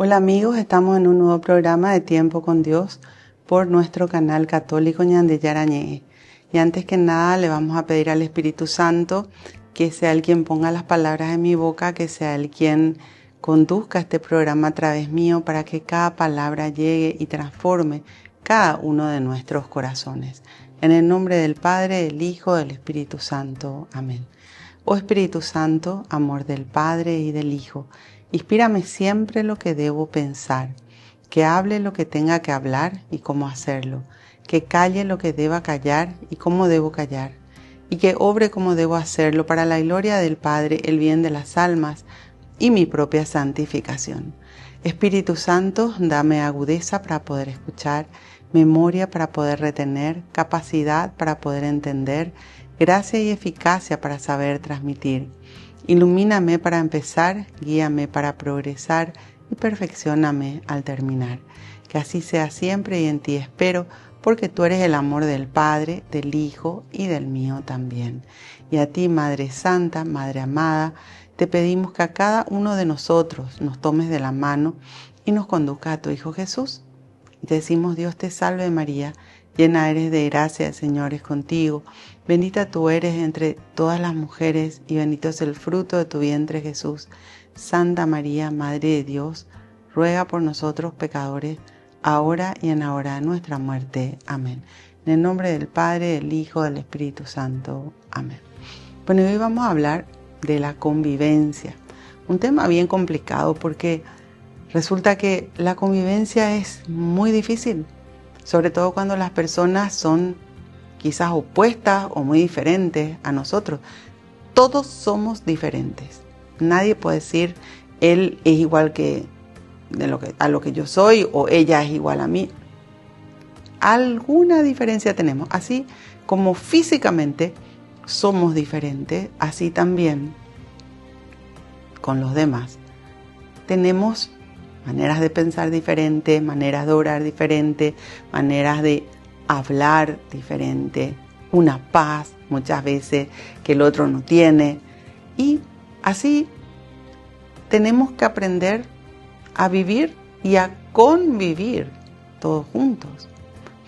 Hola amigos, estamos en un nuevo programa de Tiempo con Dios por nuestro canal católico Ñandeyar Añeje. Y antes que nada le vamos a pedir al Espíritu Santo que sea el quien ponga las palabras en mi boca, que sea el quien conduzca este programa a través mío para que cada palabra llegue y transforme cada uno de nuestros corazones. En el nombre del Padre, del Hijo, del Espíritu Santo. Amén. Oh Espíritu Santo, amor del Padre y del Hijo, inspírame siempre lo que debo pensar, que hable lo que tenga que hablar y cómo hacerlo, que calle lo que deba callar y cómo debo callar, y que obre como debo hacerlo para la gloria del Padre, el bien de las almas y mi propia santificación. Espíritu Santo, dame agudeza para poder escuchar, memoria para poder retener, capacidad para poder entender, gracia y eficacia para saber transmitir. Ilumíname para empezar, guíame para progresar y perfeccióname al terminar. Que así sea siempre y en ti espero, porque tú eres el amor del Padre, del Hijo y del mío también. Y a ti, Madre Santa, Madre amada, te pedimos que a cada uno de nosotros nos tomes de la mano y nos conduzca a tu Hijo Jesús. Y te decimos, Dios te salve María, llena eres de gracia, el Señor es contigo. Bendita tú eres entre todas las mujeres y bendito es el fruto de tu vientre Jesús. Santa María, Madre de Dios, ruega por nosotros pecadores, ahora y en la hora de nuestra muerte. Amén. En el nombre del Padre, del Hijo, del Espíritu Santo. Amén. Bueno, hoy vamos a hablar de la convivencia. Un tema bien complicado porque resulta que la convivencia es muy difícil, sobre todo cuando las personas son quizás opuestas o muy diferentes a nosotros. Todos somos diferentes. Nadie puede decir, él es igual a lo que yo soy o ella es igual a mí. Alguna diferencia tenemos. Así como físicamente somos diferentes, así también con los demás. Tenemos maneras de pensar diferentes, maneras de orar diferentes, maneras de hablar diferente, una paz muchas veces que el otro no tiene. Y así tenemos que aprender a vivir y a convivir todos juntos.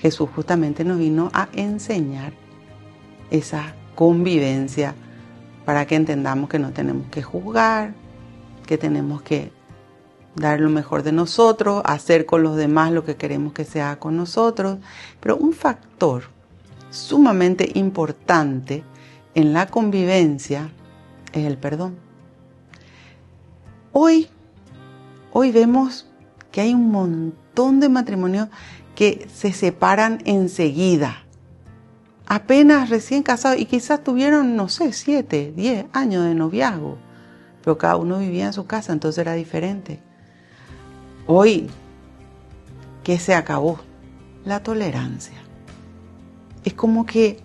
Jesús justamente nos vino a enseñar esa convivencia para que entendamos que no tenemos que juzgar, que tenemos que dar lo mejor de nosotros, hacer con los demás lo que queremos que se haga con nosotros. Pero un factor sumamente importante en la convivencia es el perdón. Hoy vemos que hay un montón de matrimonios que se separan enseguida. Apenas recién casados y quizás tuvieron, 7, 10 años de noviazgo. Pero cada uno vivía en su casa, entonces era diferente. Hoy, ¿qué se acabó? La tolerancia. Es como que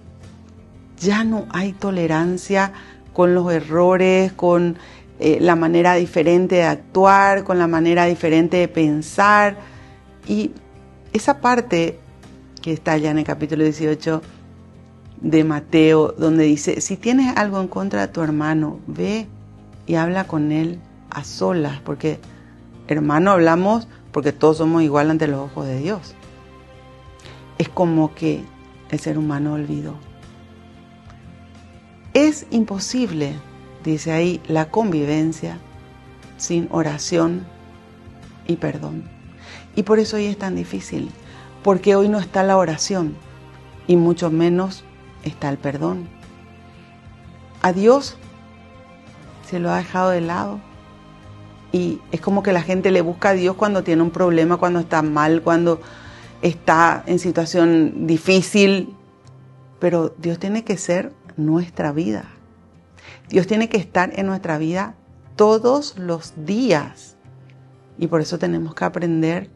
ya no hay tolerancia con los errores, con la manera diferente de actuar, con la manera diferente de pensar. Y esa parte que está allá en el capítulo 18 de Mateo, donde dice, si tienes algo en contra de tu hermano, ve y habla con él a solas, porque hermano hablamos porque todos somos igual ante los ojos de Dios. Es como que el ser humano olvidó. Es imposible, dice ahí, la convivencia sin oración y perdón. Y por eso hoy es tan difícil, porque hoy no está la oración y mucho menos está el perdón. A Dios se lo ha dejado de lado. Y es como que la gente le busca a Dios cuando tiene un problema, cuando está mal, cuando está en situación difícil. Pero Dios tiene que ser nuestra vida. Dios tiene que estar en nuestra vida todos los días. Y por eso tenemos que aprender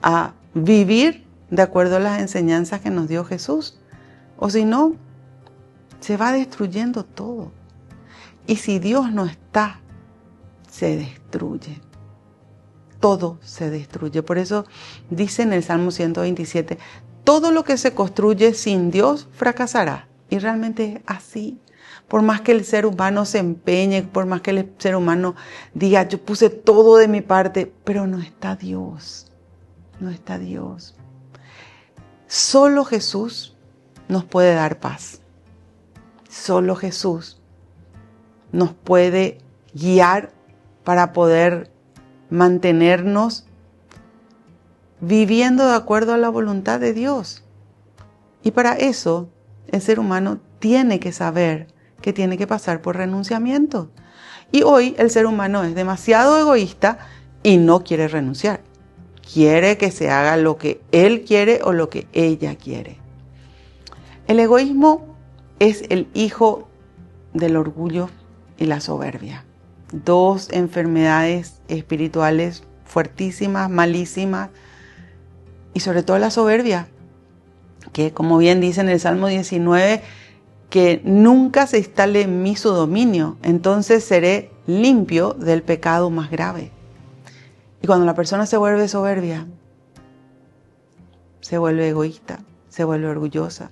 a vivir de acuerdo a las enseñanzas que nos dio Jesús. O si no, se va destruyendo todo. Y si Dios no está, se destruye. Todo se destruye. Por eso dice en el Salmo 127, todo lo que se construye sin Dios fracasará. Y realmente es así. Por más que el ser humano se empeñe, por más que el ser humano diga, yo puse todo de mi parte, pero no está Dios. No está Dios. Solo Jesús nos puede dar paz. Solo Jesús nos puede guiar para poder mantenernos viviendo de acuerdo a la voluntad de Dios. Y para eso el ser humano tiene que saber que tiene que pasar por renunciamiento. Y hoy el ser humano es demasiado egoísta y no quiere renunciar. Quiere que se haga lo que él quiere o lo que ella quiere. El egoísmo es el hijo del orgullo y la soberbia. Dos enfermedades espirituales fuertísimas, malísimas, y sobre todo la soberbia, que como bien dice en el Salmo 19, que nunca se instale en mí su dominio, entonces seré limpio del pecado más grave. Y cuando la persona se vuelve soberbia, se vuelve egoísta, se vuelve orgullosa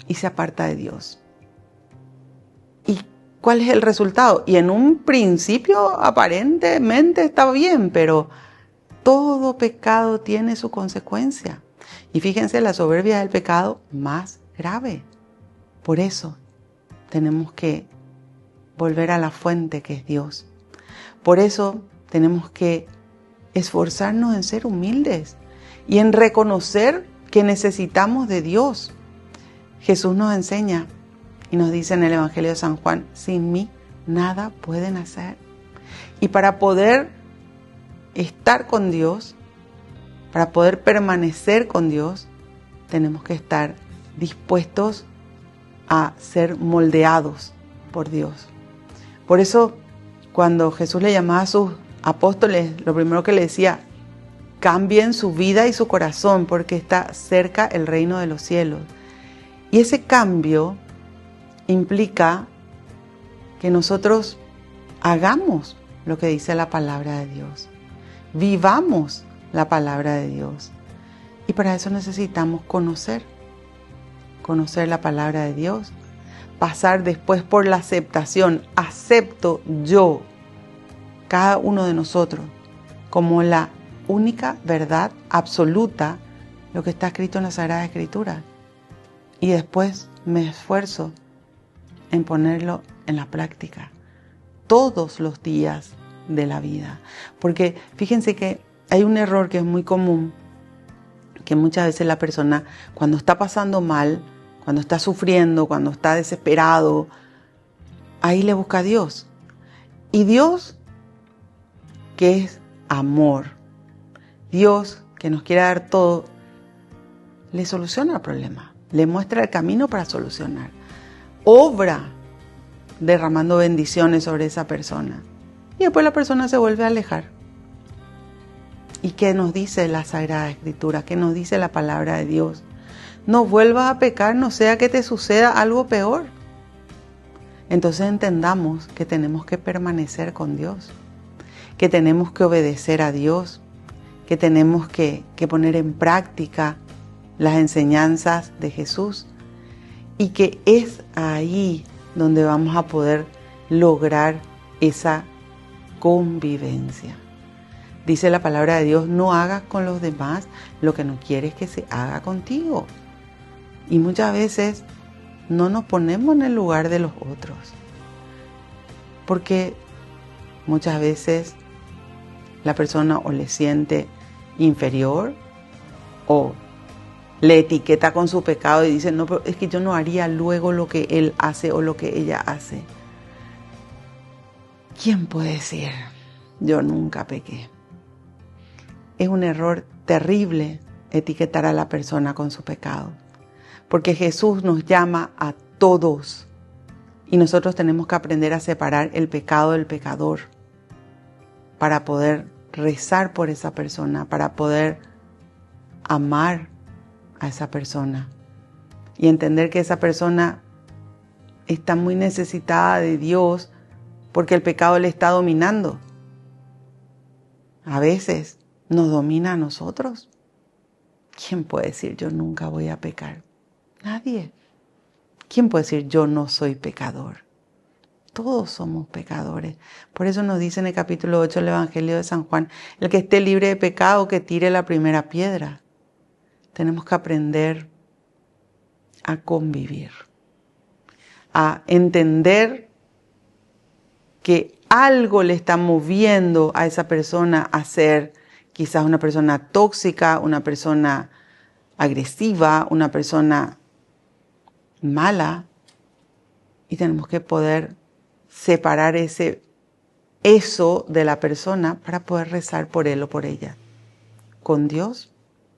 y se aparta de Dios. ¿Y cuál es el resultado? Y en un principio aparentemente está bien, pero todo pecado tiene su consecuencia. Y fíjense, la soberbia es el pecado más grave. Por eso tenemos que volver a la fuente que es Dios. Por eso tenemos que esforzarnos en ser humildes y en reconocer que necesitamos de Dios. Jesús nos enseña y nos dice en el Evangelio de San Juan, sin mí nada pueden hacer. Y para poder estar con Dios, para poder permanecer con Dios, tenemos que estar dispuestos a ser moldeados por Dios. Por eso, cuando Jesús le llamaba a sus apóstoles, lo primero que le decía, cambien su vida y su corazón porque está cerca el reino de los cielos. Y ese cambio implica que nosotros hagamos lo que dice la palabra de Dios. Vivamos la palabra de Dios. Y para eso necesitamos conocer la palabra de Dios. Pasar después por la aceptación. Acepto yo, cada uno de nosotros, como la única verdad absoluta, lo que está escrito en la Sagrada Escritura. Y después me esfuerzo en ponerlo en la práctica todos los días de la vida. Porque fíjense que hay un error que es muy común, que muchas veces la persona cuando está pasando mal, cuando está sufriendo, cuando está desesperado, ahí le busca a Dios. Y Dios, que es amor, Dios que nos quiere dar todo, le soluciona el problema, le muestra el camino para solucionar. Obra derramando bendiciones sobre esa persona. Y después la persona se vuelve a alejar. ¿Y qué nos dice la Sagrada Escritura? ¿Qué nos dice la palabra de Dios? No vuelvas a pecar, no sea que te suceda algo peor. Entonces entendamos que tenemos que permanecer con Dios, que tenemos que obedecer a Dios, que tenemos que poner en práctica las enseñanzas de Jesús y que es ahí donde vamos a poder lograr esa convivencia. Dice la palabra de Dios, no hagas con los demás lo que no quieres que se haga contigo. Y muchas veces no nos ponemos en el lugar de los otros, porque muchas veces la persona o le siente inferior o le etiqueta con su pecado y dice, no, pero es que yo no haría luego lo que él hace o lo que ella hace. ¿Quién puede decir, yo nunca pequé? Es un error terrible etiquetar a la persona con su pecado, porque Jesús nos llama a todos y nosotros tenemos que aprender a separar el pecado del pecador para poder rezar por esa persona, para poder amar a esa persona y entender que esa persona está muy necesitada de Dios porque el pecado le está dominando. A veces nos domina a nosotros. ¿Quién puede decir yo nunca voy a pecar? Nadie. ¿Quién puede decir yo no soy pecador? Todos somos pecadores. Por eso nos dice en el capítulo 8 del Evangelio de San Juan, el que esté libre de pecado, que tire la primera piedra. Tenemos que aprender a convivir, a entender que algo le está moviendo a esa persona a ser quizás una persona tóxica, una persona agresiva, una persona mala, y tenemos que poder separar eso de la persona para poder rezar por él o por ella. Con Dios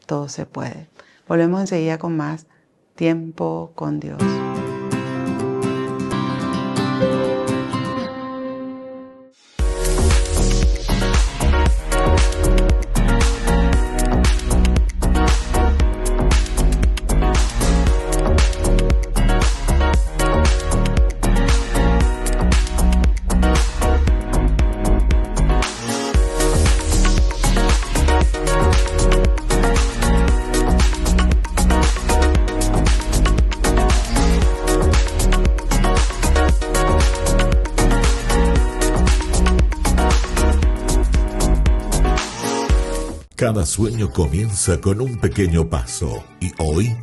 todo se puede. Volvemos enseguida con más tiempo con Dios. Cada sueño comienza con un pequeño paso y hoy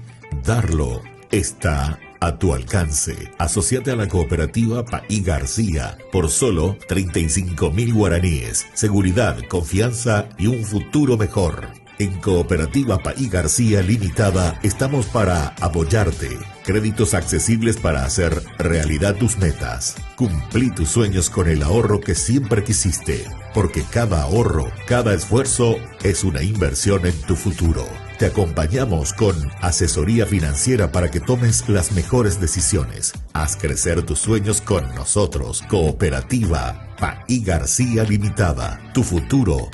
darlo está a tu alcance. Asociate a la cooperativa Paí García por solo 35.000 guaraníes. Seguridad, confianza y un futuro mejor. En Cooperativa Paí García Limitada estamos para apoyarte. Créditos accesibles para hacer realidad tus metas. Cumplí tus sueños con el ahorro que siempre quisiste, porque cada ahorro, cada esfuerzo es una inversión en tu futuro. Te acompañamos con asesoría financiera para que tomes las mejores decisiones. Haz crecer tus sueños con nosotros. Cooperativa Paí García Limitada. Tu futuro,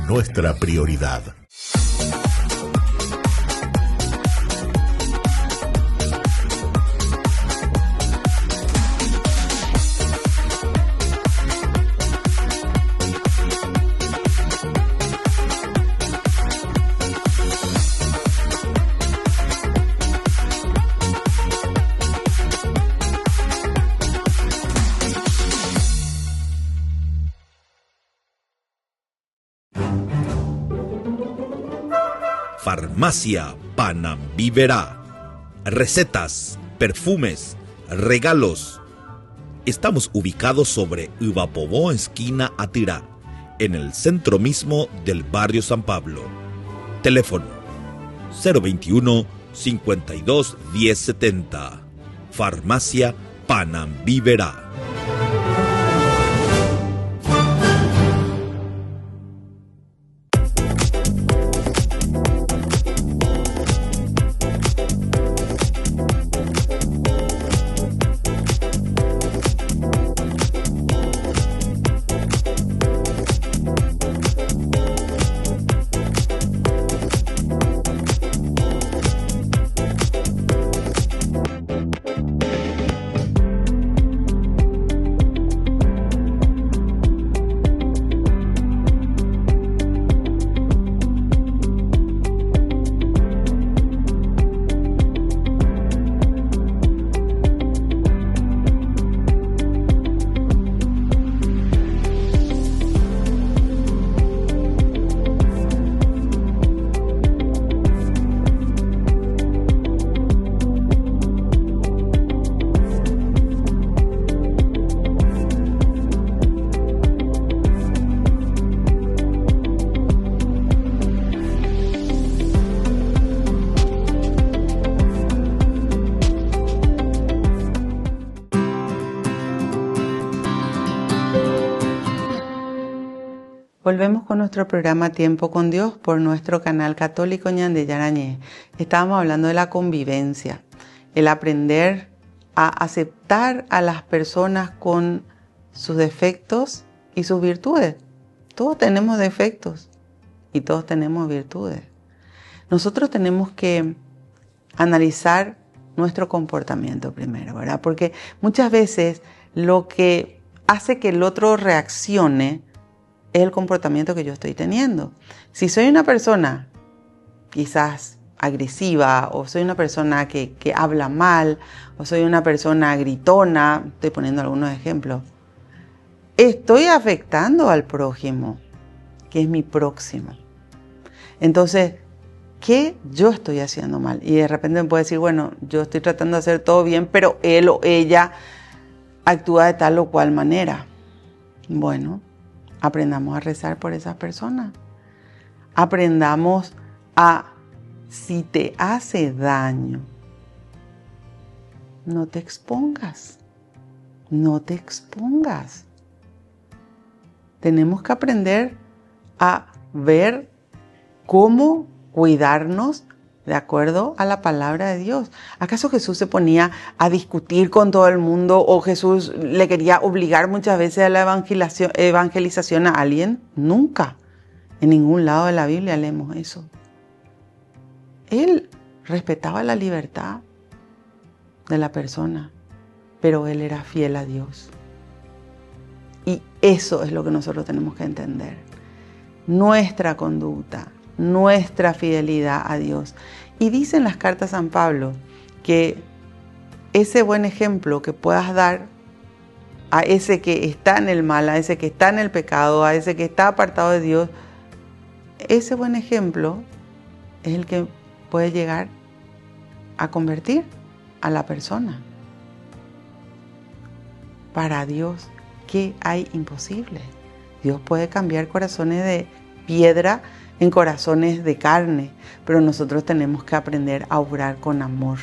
nuestra prioridad. Farmacia Panambiverá. Recetas, perfumes, regalos. Estamos ubicados sobre Ivapobó, esquina Atirá, en el centro mismo del barrio San Pablo. Teléfono 021 52 1070. Farmacia Panambiverá. Volvemos con nuestro programa Tiempo con Dios por nuestro canal católico Ñande Yarañé. Estábamos hablando de la convivencia, el aprender a aceptar a las personas con sus defectos y sus virtudes. Todos tenemos defectos y todos tenemos virtudes. Nosotros tenemos que analizar nuestro comportamiento primero, ¿verdad? Porque muchas veces lo que hace que el otro reaccione es el comportamiento que yo estoy teniendo. Si soy una persona quizás agresiva, o soy una persona que habla mal, o soy una persona gritona, estoy poniendo algunos ejemplos, estoy afectando al prójimo, que es mi próximo. Entonces, ¿qué yo estoy haciendo mal? Y de repente me puede decir, bueno, yo estoy tratando de hacer todo bien, pero él o ella actúa de tal o cual manera. Bueno, aprendamos a rezar por esas personas. Aprendamos a, si te hace daño, no te expongas. No te expongas. Tenemos que aprender a ver cómo cuidarnos de acuerdo a la palabra de Dios. ¿Acaso Jesús se ponía a discutir con todo el mundo o Jesús le quería obligar muchas veces a la evangelización a alguien? Nunca. En ningún lado de la Biblia leemos eso. Él respetaba la libertad de la persona, pero él era fiel a Dios. Y eso es lo que nosotros tenemos que entender. Nuestra conducta, nuestra fidelidad a Dios. Y dice en las cartas San Pablo que ese buen ejemplo que puedas dar a ese que está en el mal, a ese que está en el pecado, a ese que está apartado de Dios, ese buen ejemplo es el que puede llegar a convertir a la persona. Para Dios, ¿qué hay imposible? Dios puede cambiar corazones de piedra en corazones de carne, pero nosotros tenemos que aprender a obrar con amor.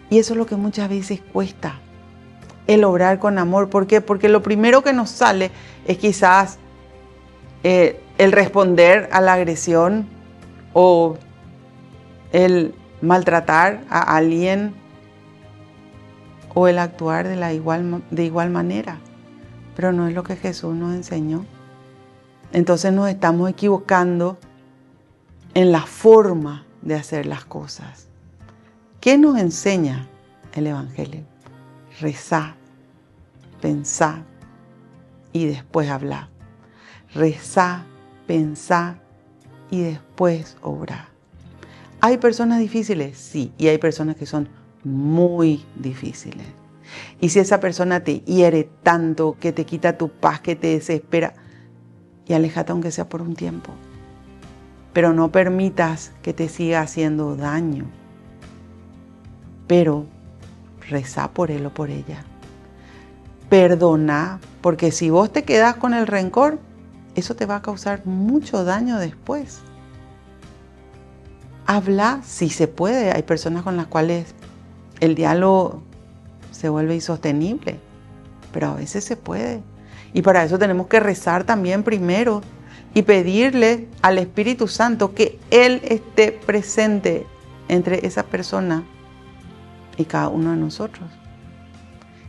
Y eso es lo que muchas veces cuesta, el obrar con amor. ¿Por qué? Porque lo primero que nos sale es quizás el responder a la agresión o el maltratar a alguien o el actuar de igual manera. Pero no es lo que Jesús nos enseñó. Entonces nos estamos equivocando en la forma de hacer las cosas. ¿Qué nos enseña el Evangelio? Rezar, pensar y después hablar. Rezar, pensar y después obrar. ¿Hay personas difíciles? Sí, y hay personas que son muy difíciles. Y si esa persona te hiere tanto, que te quita tu paz, que te desespera, y aléjate aunque sea por un tiempo. Pero no permitas que te siga haciendo daño. Pero rezá por él o por ella. Perdona, porque si vos te quedás con el rencor, eso te va a causar mucho daño después. Habla si se puede. Hay personas con las cuales el diálogo se vuelve insostenible, pero a veces se puede. Y para eso tenemos que rezar también primero y pedirle al Espíritu Santo que Él esté presente entre esa persona y cada uno de nosotros.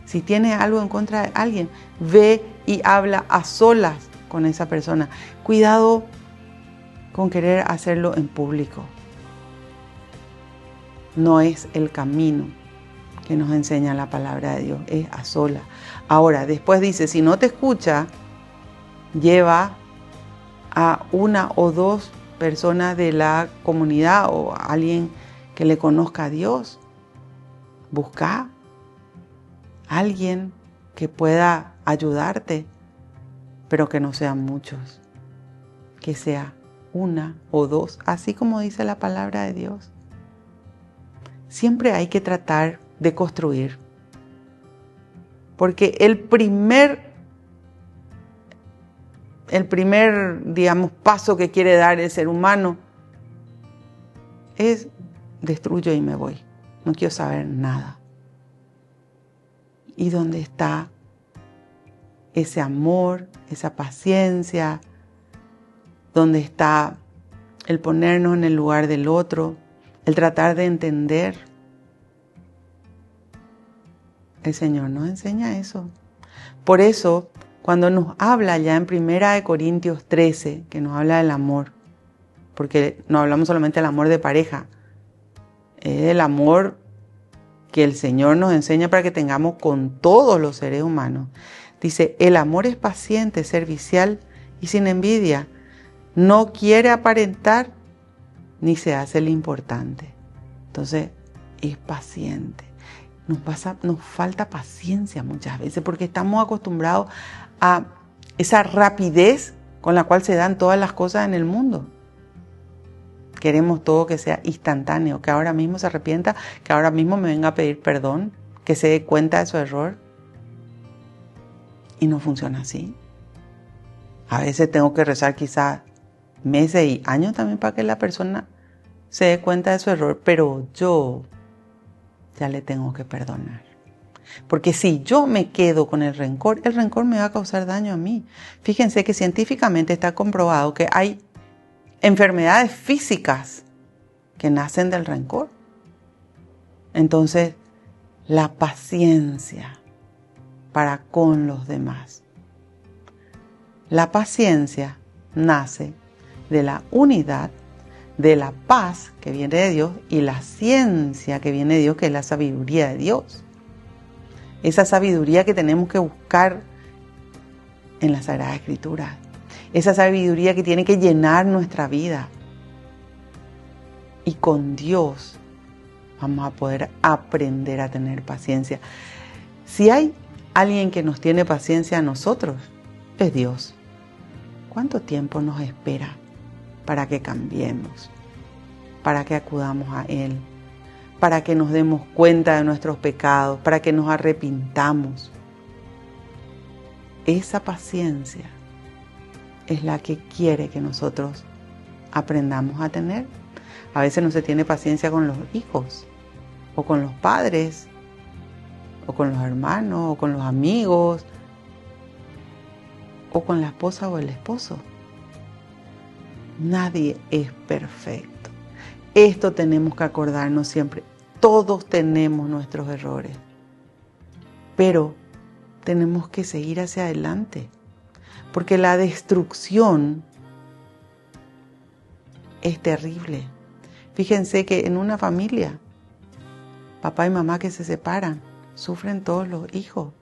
Si tiene algo en contra de alguien, ve y habla a solas con esa persona. Cuidado con querer hacerlo en público. No es el camino que nos enseña la palabra de Dios, es a solas. Ahora, después dice, si no te escucha, lleva a una o dos personas de la comunidad o a alguien que le conozca a Dios. Busca a alguien que pueda ayudarte, pero que no sean muchos. Que sea una o dos, así como dice la palabra de Dios. Siempre hay que tratar de construir. Porque el primer, digamos, paso que quiere dar el ser humano es destruyo y me voy. No quiero saber nada. ¿Y dónde está ese amor, esa paciencia? ¿Dónde está el ponernos en el lugar del otro? El tratar de entender. El Señor nos enseña eso. Por eso, cuando nos habla ya en 1 Corintios 13, que nos habla del amor, porque no hablamos solamente del amor de pareja, es el amor que el Señor nos enseña para que tengamos con todos los seres humanos. Dice, el amor es paciente, servicial y sin envidia. No quiere aparentar ni se hace el importante. Entonces, es paciente. Nos falta paciencia muchas veces porque estamos acostumbrados a esa rapidez con la cual se dan todas las cosas en el mundo. Queremos todo que sea instantáneo, que ahora mismo se arrepienta, que ahora mismo me venga a pedir perdón, que se dé cuenta de su error. Y no funciona así. A veces tengo que rezar quizás meses y años también para que la persona se dé cuenta de su error, pero yo ya le tengo que perdonar. Porque si yo me quedo con el rencor me va a causar daño a mí. Fíjense que científicamente está comprobado que hay enfermedades físicas que nacen del rencor. Entonces, la paciencia para con los demás. La paciencia nace de la unidad, de la paz que viene de Dios y la ciencia que viene de Dios, que es la sabiduría de Dios. Esa sabiduría que tenemos que buscar en la Sagrada Escritura. Esa sabiduría que tiene que llenar nuestra vida. Y con Dios vamos a poder aprender a tener paciencia. Si hay alguien que nos tiene paciencia a nosotros, es Dios. ¿Cuánto tiempo nos espera para que cambiemos? Para que acudamos a Él. Para que nos demos cuenta de nuestros pecados, para que nos arrepintamos. Esa paciencia es la que quiere que nosotros aprendamos a tener. A veces no se tiene paciencia con los hijos, o con los padres, o con los hermanos, o con los amigos, o con la esposa o el esposo. Nadie es perfecto. Esto tenemos que acordarnos siempre. Todos tenemos nuestros errores, pero tenemos que seguir hacia adelante, porque la destrucción es terrible. Fíjense que en una familia, papá y mamá que se separan, sufren todos los hijos,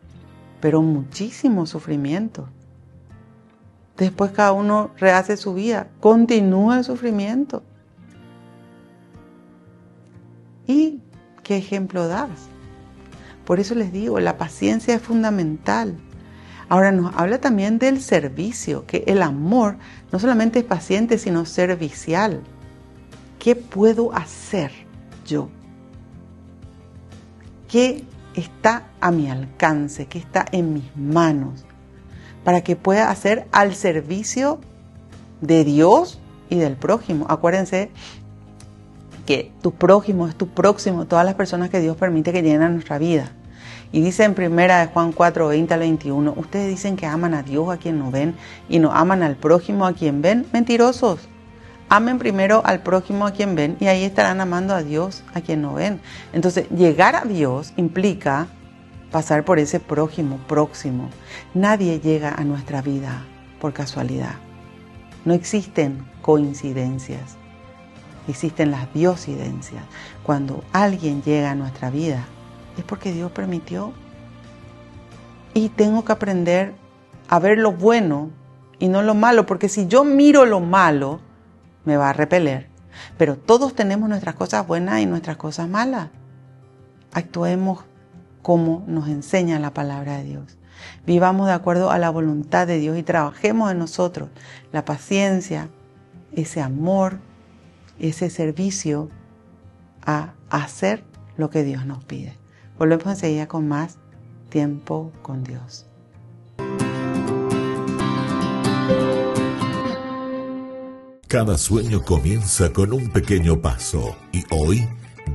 pero muchísimo sufrimiento. Después cada uno rehace su vida, continúa el sufrimiento. ¿Y qué ejemplo das? Por eso les digo, la paciencia es fundamental. Ahora nos habla también del servicio, que el amor no solamente es paciente, sino servicial. ¿Qué puedo hacer yo? ¿Qué está a mi alcance? ¿Qué está en mis manos? Para que pueda hacer al servicio de Dios y del prójimo. Acuérdense que tu prójimo es tu próximo, todas las personas que Dios permite que lleguen a nuestra vida. Y dice en 1 Juan 4, 20 al 21, ustedes dicen que aman a Dios a quien no ven y no aman al prójimo a quien ven. Mentirosos. Amen primero al prójimo a quien ven y ahí estarán amando a Dios a quien no ven. Entonces, llegar a Dios implica pasar por ese prójimo, próximo. Nadie llega a nuestra vida por casualidad. No existen coincidencias. Existen las diosidencias. Cuando alguien llega a nuestra vida, es porque Dios permitió. Y tengo que aprender a ver lo bueno y no lo malo, porque si yo miro lo malo, me va a repeler. Pero todos tenemos nuestras cosas buenas y nuestras cosas malas. Actuemos como nos enseña la palabra de Dios. Vivamos de acuerdo a la voluntad de Dios y trabajemos en nosotros la paciencia, ese amor, ese servicio a hacer lo que Dios nos pide. Volvemos enseguida con más tiempo con Dios. Cada sueño comienza con un pequeño paso y hoy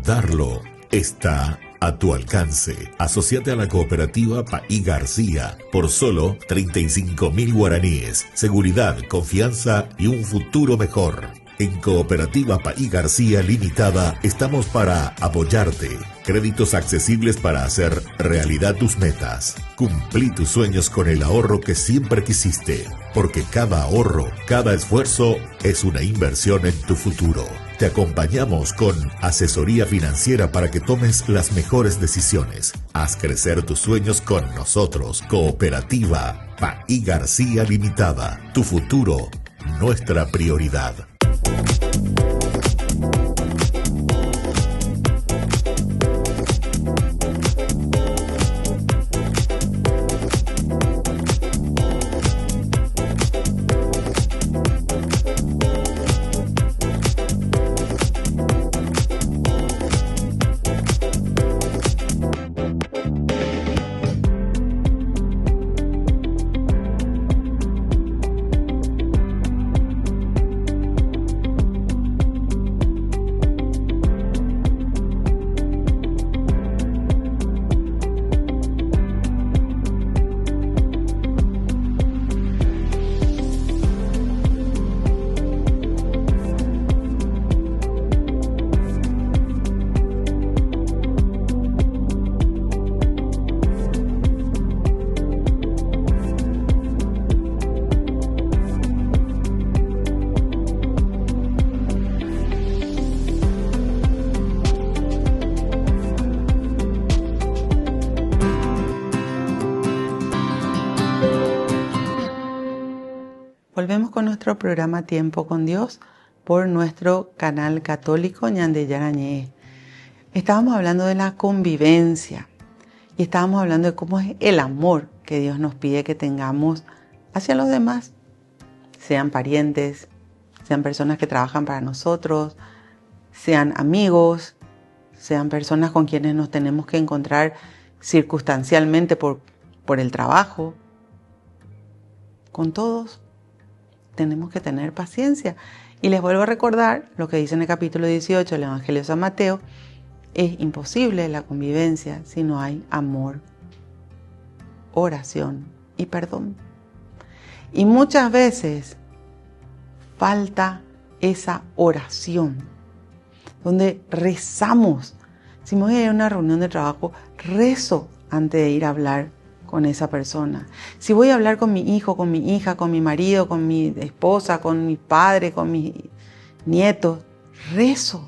darlo está a tu alcance. Asociate a la cooperativa Paí García por solo 35.000 guaraníes. Seguridad, confianza y un futuro mejor. En Cooperativa Paí García Limitada estamos para apoyarte. Créditos accesibles para hacer realidad tus metas. Cumplí tus sueños con el ahorro que siempre quisiste, porque cada ahorro, cada esfuerzo es una inversión en tu futuro. Te acompañamos con asesoría financiera para que tomes las mejores decisiones. Haz crecer tus sueños con nosotros. Cooperativa Paí García Limitada. Tu futuro, nuestra prioridad. volvemos con nuestro programa Tiempo con Dios por nuestro canal católico Ñande Yarañé. Estábamos hablando de la convivencia y estábamos hablando de cómo es el amor que Dios nos pide que tengamos hacia los demás, sean parientes, sean personas que trabajan para nosotros, sean amigos, sean personas con quienes nos tenemos que encontrar circunstancialmente por el trabajo. Con todos tenemos que tener paciencia. Y les vuelvo a recordar lo que dice en el capítulo 18 del Evangelio de San Mateo. Es imposible la convivencia si no hay amor, oración y perdón. Y muchas veces falta esa oración, donde rezamos. Si me voy a ir a una reunión de trabajo, rezo antes de ir a hablar con esa persona. Si voy a hablar con mi hijo, con mi hija, con mi marido, con mi esposa, con mi padre, con mis nietos, rezo.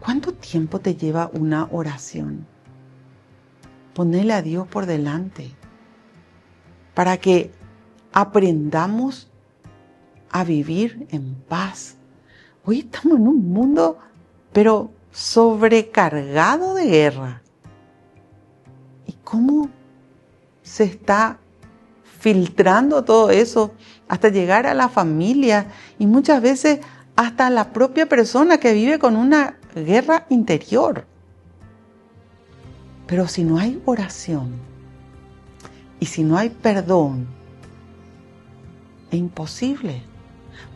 ¿Cuánto tiempo te lleva una oración? Ponele a Dios por delante para que aprendamos a vivir en paz. Hoy estamos en un mundo, pero sobrecargado de guerra. ¿Y cómo se está filtrando todo eso hasta llegar a la familia y muchas veces hasta la propia persona que vive con una guerra interior? Pero si no hay oración y si no hay perdón, es imposible.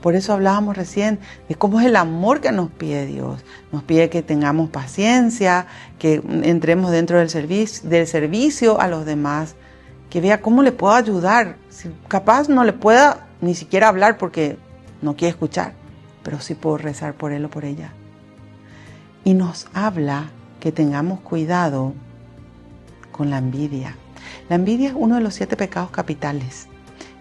Por eso hablábamos recién de cómo es el amor que nos pide Dios. Nos pide que tengamos paciencia, que entremos dentro del servicio a los demás, que vea cómo le puedo ayudar. Si capaz no le pueda ni siquiera hablar porque no quiere escuchar, pero sí puedo rezar por él o por ella. Y nos habla que tengamos cuidado con la envidia. La envidia es uno de los 7 pecados capitales.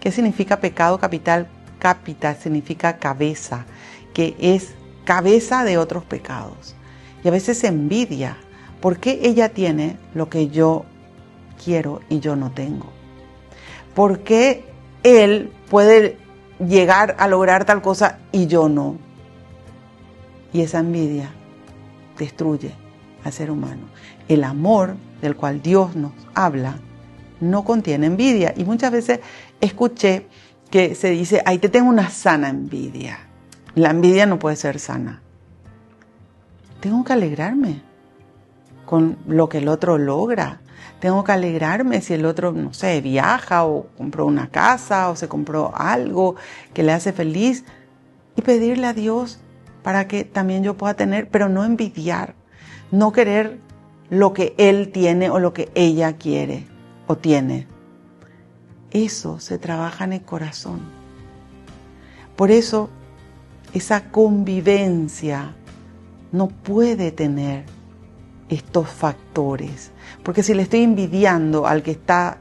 ¿Qué significa pecado capital? Capital significa cabeza, que es cabeza de otros pecados. Y a veces se envidia. ¿Por qué ella tiene lo que yo quiero y yo no tengo? ¿Por qué él puede llegar a lograr tal cosa y yo no? Y esa envidia destruye al ser humano. El amor del cual Dios nos habla no contiene envidia. Y muchas veces escuché que se dice, ahí te tengo una sana envidia. La envidia no puede ser sana. Tengo que alegrarme con lo que el otro logra. Tengo que alegrarme si el otro, no sé, viaja o compró una casa o se compró algo que le hace feliz. Y pedirle a Dios para que también yo pueda tener, pero no envidiar. No querer lo que él tiene o lo que ella quiere o tiene. Eso se trabaja en el corazón. Por eso, esa convivencia no puede tener estos factores. Porque si le estoy envidiando al que está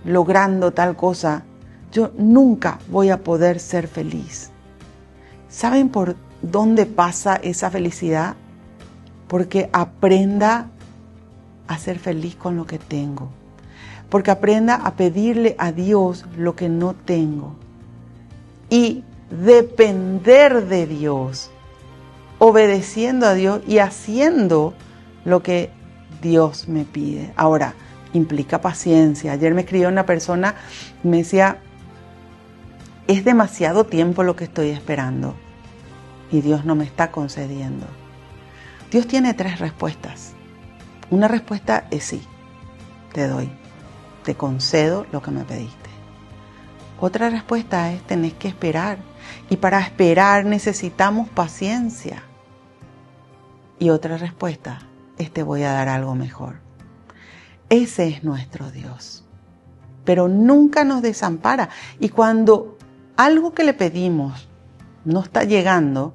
logrando tal cosa, yo nunca voy a poder ser feliz. ¿Saben por dónde pasa esa felicidad? Porque aprenda a ser feliz con lo que tengo. Porque aprenda a pedirle a Dios lo que no tengo. Y depender de Dios, obedeciendo a Dios y haciendo lo que Dios me pide. Ahora, implica paciencia. Ayer me escribió una persona y me decía, es demasiado tiempo lo que estoy esperando y Dios no me está concediendo. Dios tiene 3 respuestas. Una respuesta es sí, te doy. Te concedo lo que me pediste. Otra respuesta es tenés que esperar. Y para esperar necesitamos paciencia. Y otra respuesta es te voy a dar algo mejor. Ese es nuestro Dios. Pero nunca nos desampara. Y cuando algo que le pedimos no está llegando,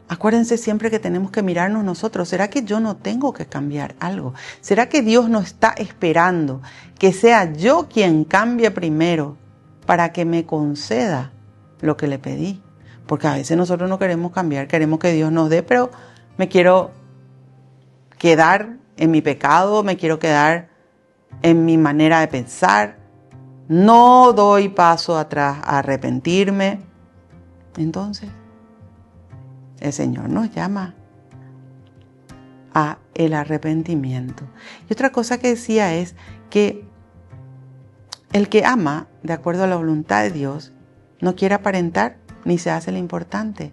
acuérdense siempre que tenemos que mirarnos nosotros. ¿Será que yo no tengo que cambiar algo? ¿Será que Dios no está esperando que sea yo quien cambie primero para que me conceda lo que le pedí? Porque a veces nosotros no queremos cambiar, queremos que Dios nos dé, pero me quiero quedar en mi pecado, me quiero quedar en mi manera de pensar. no doy paso atrás a arrepentirme, entonces el Señor nos llama a el arrepentimiento. Y otra cosa que decía es que el que ama, de acuerdo a la voluntad de Dios, no quiere aparentar ni se hace lo importante.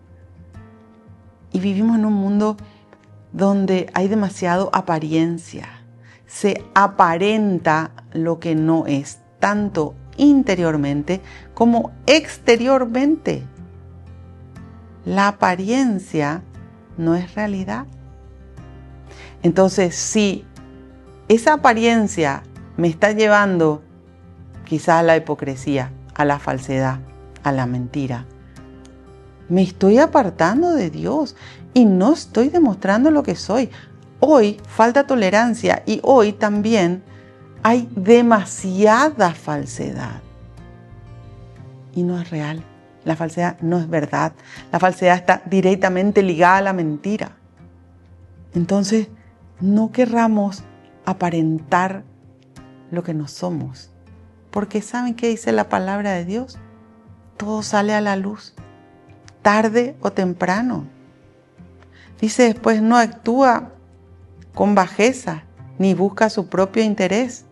Y vivimos en un mundo donde hay demasiado apariencia. Se aparenta lo que no es, tanto interiormente como exteriormente. La apariencia no es realidad. Entonces, si esa apariencia me está llevando quizás a la hipocresía, a la falsedad, a la mentira, me estoy apartando de Dios y no estoy demostrando lo que soy. Hoy falta tolerancia y hoy también hay demasiada falsedad. Y no es real. La falsedad no es verdad. La falsedad está directamente ligada a la mentira. Entonces, no querramos aparentar lo que no somos. Porque ¿saben qué dice la palabra de Dios? Todo sale a la luz, tarde o temprano. Dice después, no actúa con bajeza, ni busca su propio interés.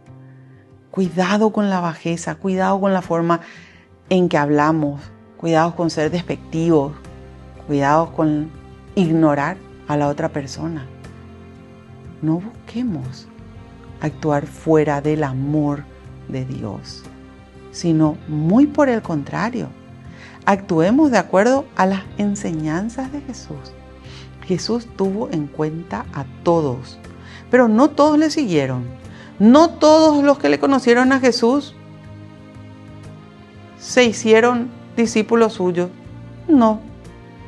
Cuidado con la bajeza, cuidado con la forma en que hablamos, cuidado con ser despectivos, cuidado con ignorar a la otra persona. No busquemos actuar fuera del amor de Dios, sino muy por el contrario, actuemos de acuerdo a las enseñanzas de Jesús. Jesús tuvo en cuenta a todos, pero no todos le siguieron. No todos los que le conocieron a Jesús se hicieron discípulos suyos. No,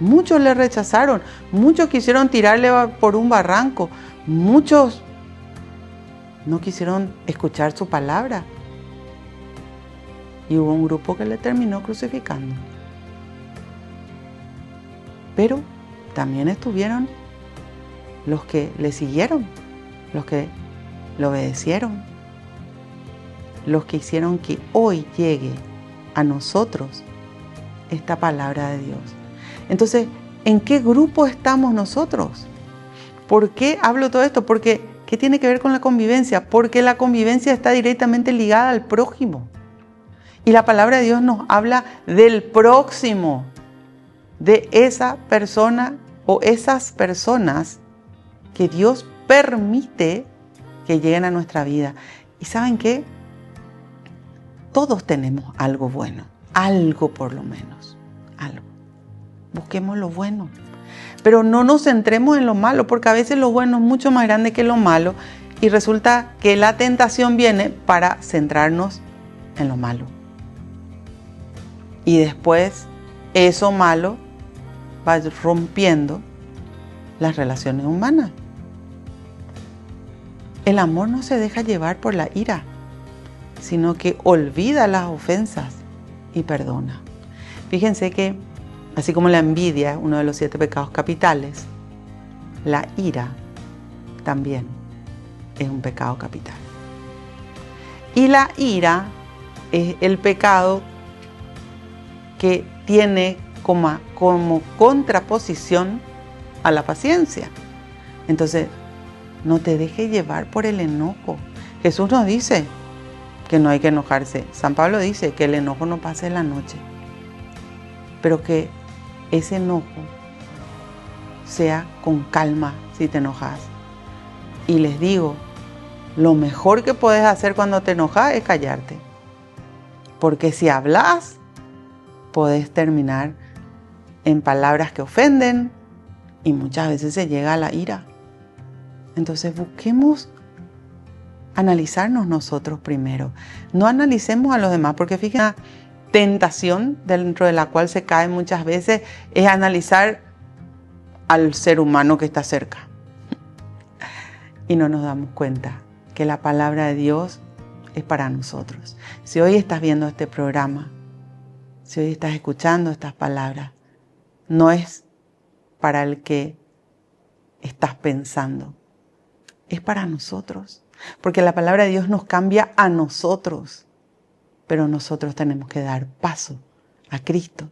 muchos le rechazaron, muchos quisieron tirarle por un barranco, muchos no quisieron escuchar su palabra. Y hubo un grupo que le terminó crucificando. Pero también estuvieron los que le siguieron, los que le obedecieron, los que hicieron que hoy llegue a nosotros esta palabra de Dios. Entonces, ¿en qué grupo estamos nosotros? ¿Por qué hablo todo esto? Porque, ¿qué tiene que ver con la convivencia? Porque la convivencia está directamente ligada al prójimo. Y la palabra de Dios nos habla del próximo, de esa persona o esas personas que Dios permite que lleguen a nuestra vida. ¿Y saben qué? Todos tenemos algo bueno, algo por lo menos, algo. Busquemos lo bueno, pero no nos centremos en lo malo, porque a veces lo bueno es mucho más grande que lo malo y resulta que la tentación viene para centrarnos en lo malo. Y después eso malo va rompiendo las relaciones humanas. El amor no se deja llevar por la ira, sino que olvida las ofensas y perdona. Fíjense que, así como la envidia es uno de los 7 pecados capitales, la ira también es un pecado capital. Y la ira es el pecado que tiene como contraposición a la paciencia. Entonces, no te dejes llevar por el enojo. Jesús nos dice que no hay que enojarse. San Pablo dice que el enojo no pase la noche, pero que ese enojo sea con calma si te enojas. Y les digo, lo mejor que puedes hacer cuando te enojas es callarte, porque si hablas, podés terminar en palabras que ofenden y muchas veces se llega a la ira. Entonces busquemos analizarnos nosotros primero. No analicemos a los demás, porque fíjense, una tentación dentro de la cual se cae muchas veces es analizar al ser humano que está cerca. Y no nos damos cuenta que la palabra de Dios es para nosotros. Si hoy estás viendo este programa, si hoy estás escuchando estas palabras, no es para el que estás pensando, es para nosotros. Porque la palabra de Dios nos cambia a nosotros. pero nosotros tenemos que dar paso a Cristo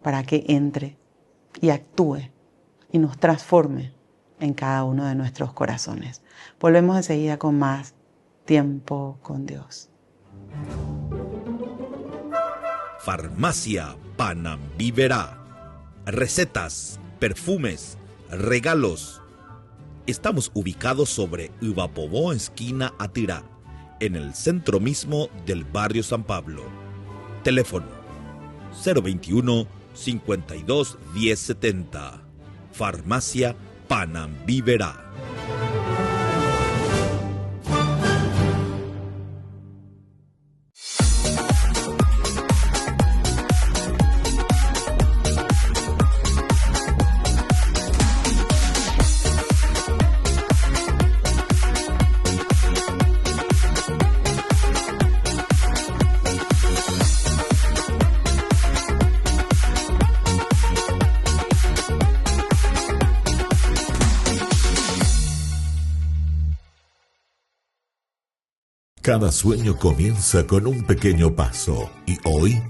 para que entre y actúe y nos transforme en cada uno de nuestros corazones. Volvemos enseguida con más tiempo con Dios. Farmacia Panambiverá. Recetas, perfumes, regalos. Estamos ubicados sobre Ivapobó, esquina Atirá, en el centro mismo del barrio San Pablo. Teléfono 021 52 1070. Farmacia Panambiverá. Cada sueño comienza con un pequeño paso y hoy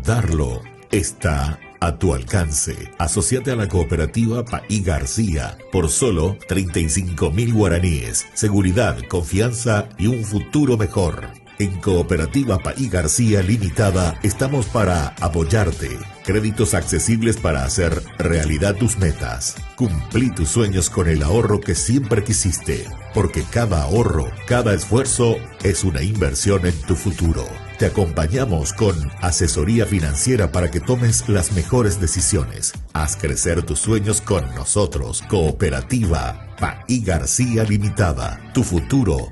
darlo está a tu alcance. Asociate a la cooperativa Paí García por solo 35.000 guaraníes. Seguridad, confianza y un futuro mejor. En Cooperativa Paí García Limitada estamos para apoyarte. Créditos accesibles para hacer realidad tus metas. Cumplí tus sueños con el ahorro que siempre quisiste. Porque cada ahorro, cada esfuerzo es una inversión en tu futuro. Te acompañamos con asesoría financiera para que tomes las mejores decisiones. Haz crecer tus sueños con nosotros. Cooperativa Paí García Limitada. Tu futuro,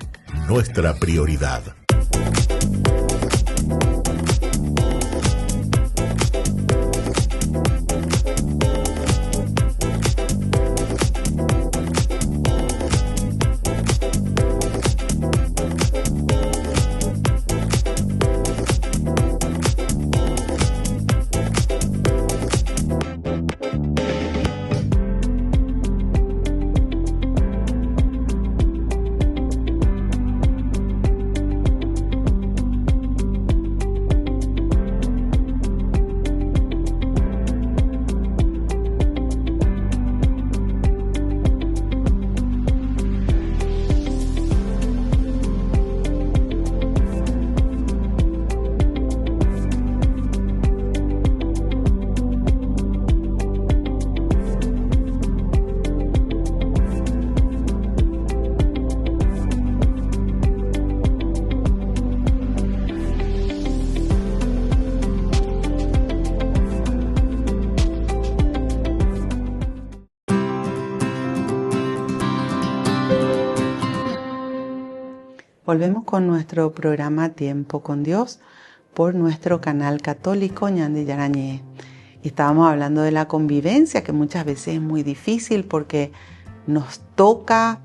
nuestra prioridad. Volvemos con nuestro programa Tiempo con Dios por nuestro canal católico Ñande Yarañé. Estábamos hablando de la convivencia, que muchas veces es muy difícil porque nos toca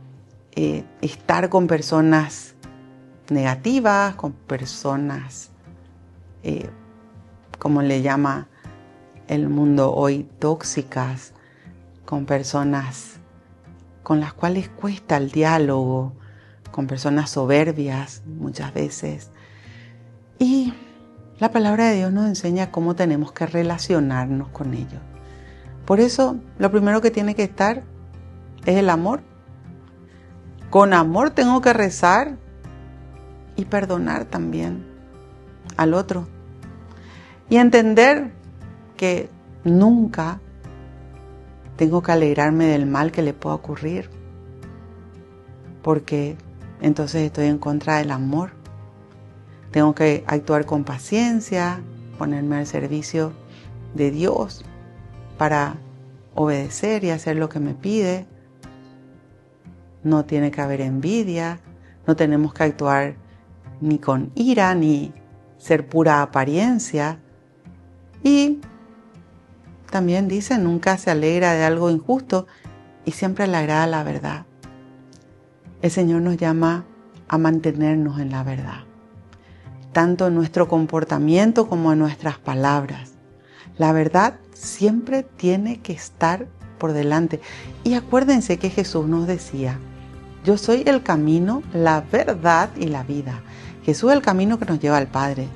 estar con personas negativas, con personas, como le llama el mundo hoy, tóxicas, con personas con las cuales cuesta el diálogo, con personas soberbias muchas veces. Y la palabra de Dios nos enseña cómo tenemos que relacionarnos con ellos. Por eso, lo primero que tiene que estar es el amor. Con amor tengo que rezar y perdonar también al otro. Y entender que nunca tengo que alegrarme del mal que le pueda ocurrir, porque entonces estoy en contra del amor. Tengo que actuar con paciencia, ponerme al servicio de Dios para obedecer y hacer lo que me pide. No tiene que haber envidia, no tenemos que actuar ni con ira ni ser pura apariencia. Y también dice, nunca se alegra de algo injusto y siempre le agrada la verdad. El Señor nos llama a mantenernos en la verdad, tanto en nuestro comportamiento como en nuestras palabras. La verdad siempre tiene que estar por delante. Y acuérdense que Jesús nos decía, yo soy el camino, la verdad y la vida. Jesús es el camino que nos lleva al Padre.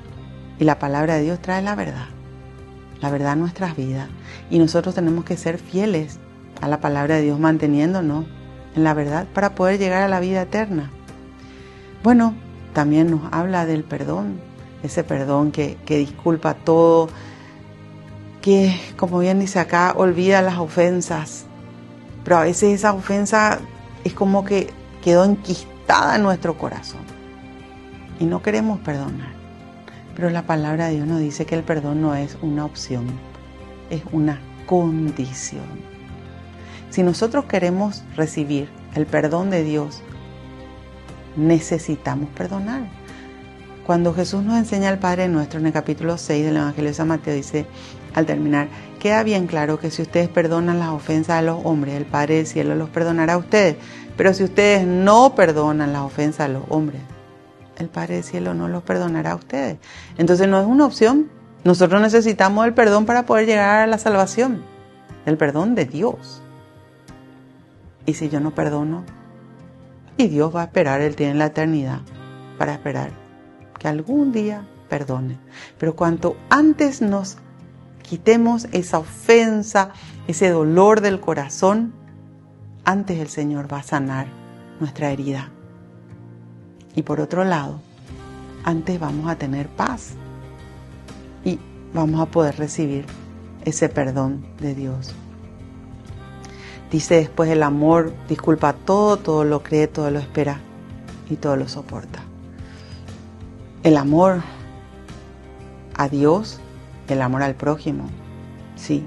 Y la palabra de Dios trae la verdad a nuestras vidas. Y nosotros tenemos que ser fieles a la palabra de Dios, manteniéndonos en la verdad para poder llegar a la vida eterna. Bueno, también nos habla del perdón, ese perdón que disculpa todo, que, como bien dice acá, olvida las ofensas. Pero a veces esa ofensa es como que quedó enquistada en nuestro corazón y no queremos perdonar. Pero la palabra de Dios nos dice que el perdón no es una opción, es una condición. Si nosotros queremos recibir el perdón de Dios, necesitamos perdonar. Cuando Jesús nos enseña al Padre Nuestro en el capítulo 6 del Evangelio de San Mateo, dice al terminar: queda bien claro que si ustedes perdonan las ofensas de los hombres, el Padre del Cielo los perdonará a ustedes. Pero si ustedes no perdonan las ofensas de los hombres, el Padre del Cielo no los perdonará a ustedes. Entonces no es una opción. Nosotros necesitamos el perdón para poder llegar a la salvación, el perdón de Dios. Y si yo no perdono, y Dios va a esperar, Él tiene la eternidad para esperar que algún día perdone. Pero cuanto antes nos quitemos esa ofensa, ese dolor del corazón, antes el Señor va a sanar nuestra herida. Y por otro lado, antes vamos a tener paz y vamos a poder recibir ese perdón de Dios. Dice después: el amor disculpa todo, todo lo cree, todo lo espera y todo lo soporta. El amor a Dios, el amor al prójimo, sí,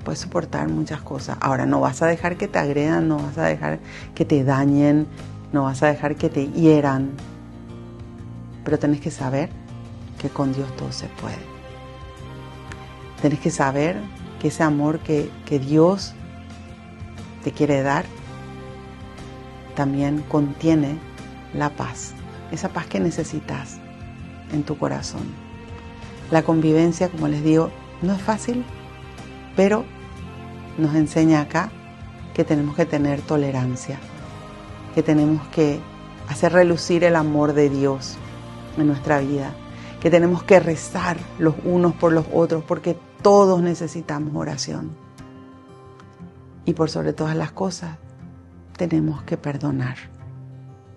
puedes soportar muchas cosas. Ahora, no vas a dejar que te agredan, no vas a dejar que te dañen, no vas a dejar que te hieran. Pero tenés que saber que con Dios todo se puede. Tenés que saber que ese amor que Dios te quiere dar también contiene la paz. Esa paz que necesitas en tu corazón. La convivencia, como les digo, no es fácil, pero nos enseña acá que tenemos que tener tolerancia, que tenemos que hacer relucir el amor de Dios en nuestra vida, que tenemos que rezar los unos por los otros, porque todos necesitamos oración. Y por sobre todas las cosas, tenemos que perdonar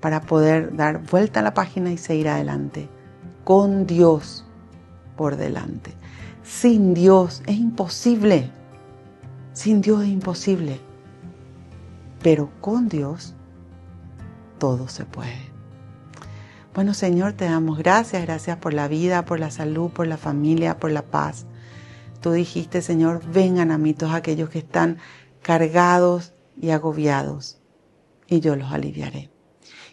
para poder dar vuelta a la página y seguir adelante, con Dios por delante. Sin Dios es imposible. Sin Dios es imposible. Pero con Dios todo se puede. Bueno, Señor, te damos gracias. Gracias por la vida, por la salud, por la familia, por la paz. Tú dijiste, Señor, vengan a mí todos aquellos que están cargados y agobiados, y yo los aliviaré.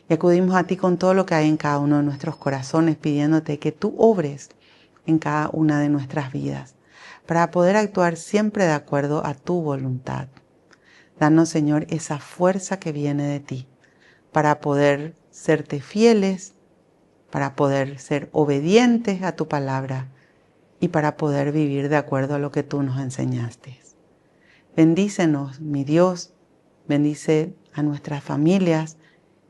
Y acudimos a ti con todo lo que hay en cada uno de nuestros corazones, pidiéndote que tú obres en cada una de nuestras vidas, para poder actuar siempre de acuerdo a tu voluntad. Danos, Señor, esa fuerza que viene de ti, para poder serte fieles, para poder ser obedientes a tu palabra y para poder vivir de acuerdo a lo que tú nos enseñaste. Bendícenos, mi Dios, bendice a nuestras familias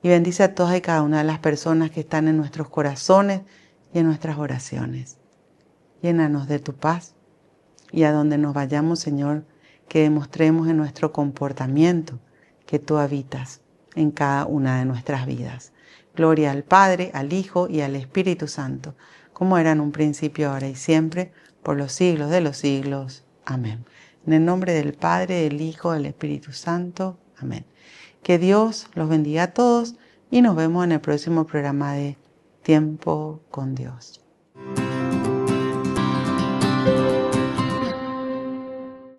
y bendice a todas y cada una de las personas que están en nuestros corazones y en nuestras oraciones. Llénanos de tu paz y a donde nos vayamos, Señor, que demostremos en nuestro comportamiento que tú habitas en cada una de nuestras vidas. Gloria al Padre, al Hijo y al Espíritu Santo, como era en un principio, ahora y siempre, por los siglos de los siglos. Amén. En el nombre del Padre, del Hijo, del Espíritu Santo. Amén. Que Dios los bendiga a todos y nos vemos en el próximo programa de Tiempo con Dios.